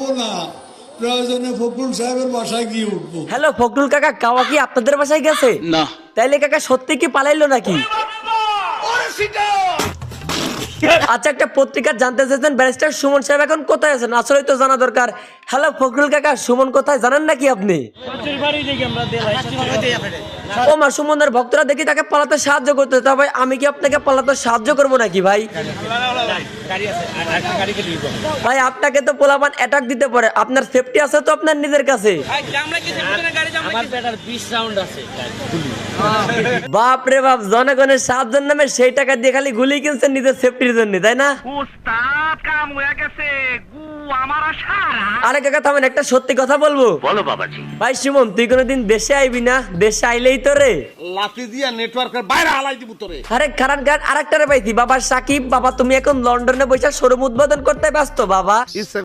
খাবো না, প্রয়োজনে ফখরুল সাহেবের বাসায় গিয়ে উঠবো। হ্যালো ফখরুল কাকা, কাওয়া কি আপনাদের বাসায় গেছে? না। তাইলে কাকা সত্যি কি পালাইলো নাকি? আচ্ছা, একটা পত্রিকা জানতে চাইছেন ব্যারিস্টার সুমন সাহেব এখন কোথায় আছেন, আসলেই তো জানা দরকার। হ্যালো ফখরুল কাকা, সুমন কোথায় জানেন নাকি আপনি? ও মা, সুমনের ভক্তরা দেখি তাকে পালাতে সাহায্য করতে, তা ভাই আমি কি আপনাকে পালাতে সাহায্য করবো নাকি ভাই? ভাই আপনাকে তো পোলাপান অ্যাটাক দিতে পারে, আপনার সেফটি আছে তো আপনার নিজের কাছে? বাপ রে বাপ, জনগণের সাহায্যের নামে সেই টাকা দিয়ে খালি গুলি কিনছেন নিজের সেফটির জন্য, তাই না? আরে কাকা থামেন, একটা সত্যি কথা বলবো। বলো বাবাজি। ভাই সুমন, তুই কোনোদিন দেশে আইবি না? দেশে আইলেই তো রে লাঠি দিয়া নেটওয়ার্কের বাইরে হালাই দিব তোরে। আরে খারান গান আরেকটারে পাইছি, বাবা সাকিব। বাবা তুমি এখন লন্ডনে বসে শোরুম উদ্বোধন করতে ব্যস্ত বাবা।